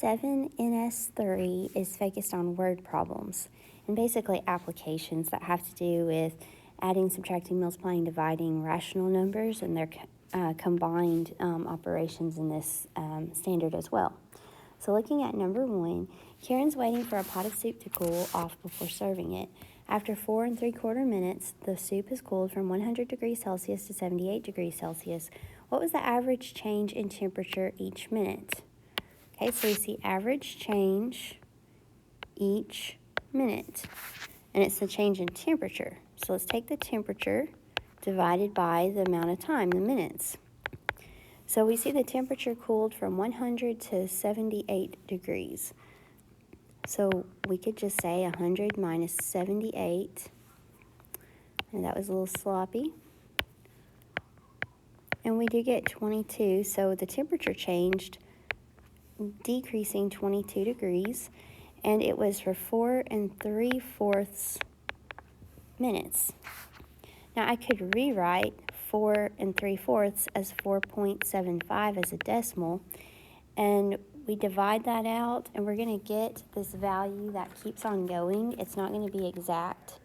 7.NS.3 is focused on word problems and basically applications that have to do with adding, subtracting, multiplying, dividing rational numbers and their combined operations in this standard as well. So looking at number 1, Karen's waiting for a pot of soup to cool off before serving it. After 4 3/4 minutes, the soup is cooled from 100 degrees Celsius to 78 degrees Celsius. What was the average change in temperature each minute? Okay, so we see average change each minute, and it's the change in temperature. So let's take the temperature divided by the amount of time, the minutes. So we see the temperature cooled from 100 to 78 degrees. So we could just say 100 minus 78, and that was a little sloppy. And we do get 22, so the temperature changed, decreasing 22 degrees, and it was for 4 3/4 minutes. Now I could rewrite 4 3/4 as 4.75 as a decimal, and we divide that out, and we're going to get this value that keeps on going. It's not going to be exact.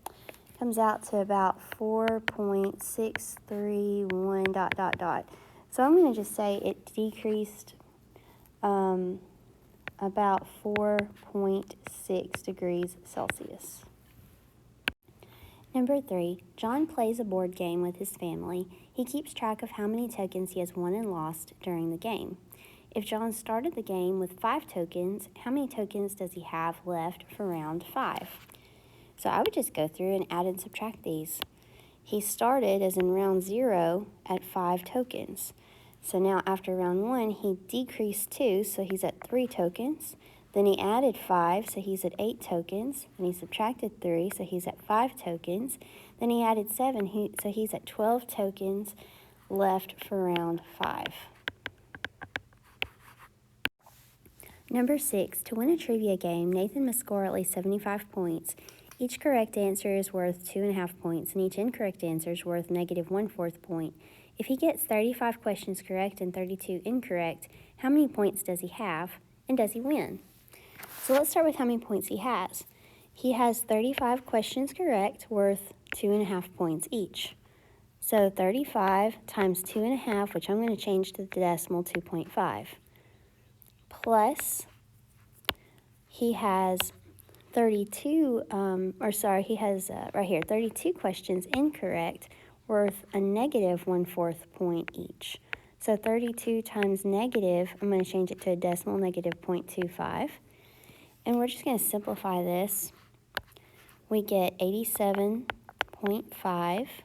It comes out to about 4.631 ... So I'm going to just say it decreased about 4.6 degrees Celsius. Number 3, John plays a board game with his family. He keeps track of how many tokens he has won and lost during the game. If John started the game with 5 tokens, how many tokens does he have left for round 5? So I would just go through and add and subtract these. He started, as in round 0, at 5 tokens. So now after round 1, he decreased 2, so he's at 3 tokens. Then he added 5, so he's at 8 tokens. Then he subtracted 3, so he's at 5 tokens. Then he added 7, so he's at 12 tokens left for round 5. Number 6, to win a trivia game, Nathan must score at least 75 points. Each correct answer is worth 2.5 points, and each incorrect answer is worth -1/4 point. If he gets 35 questions correct and 32 incorrect, how many points does he have, and does he win? So let's start with how many points he has. He has 35 questions correct, worth 2.5 points each. So 35 times 2.5, which I'm going to change to the decimal 2.5, plus he has 32 questions incorrect, worth a -1/4 point each. So 32 times negative, I'm going to change it to a decimal, -0.25. And we're just going to simplify this. We get 87.5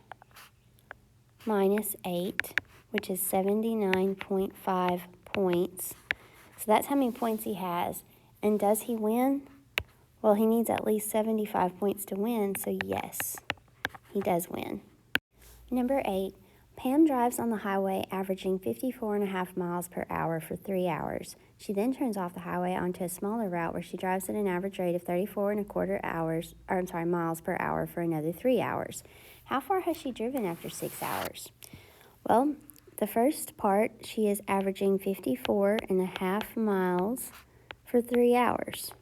minus 8, which is 79.5 points. So that's how many points he has. And does he win? Well, he needs at least 75 points to win, so yes, he does win. Number 8, Pam drives on the highway averaging 54.5 miles per hour for 3 hours. She then turns off the highway onto a smaller route where she drives at an average rate of 34.25 miles per hour for another 3 hours. How far has she driven after 6 hours? Well, the first part, she is averaging 54.5 miles for 3 hours.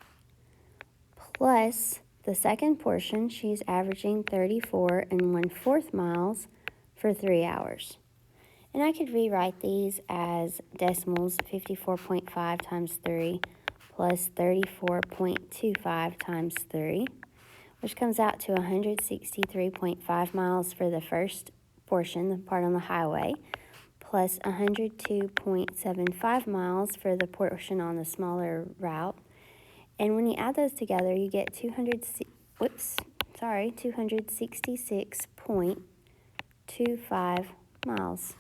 Plus, the second portion, she's averaging 34.25 miles for 3 hours. And I could rewrite these as decimals, 54.5 times 3 plus 34.25 times 3, which comes out to 163.5 miles for the first portion, the part on the highway, plus 102.75 miles for the portion on the smaller route. And when you add those together, you get 266.25 miles.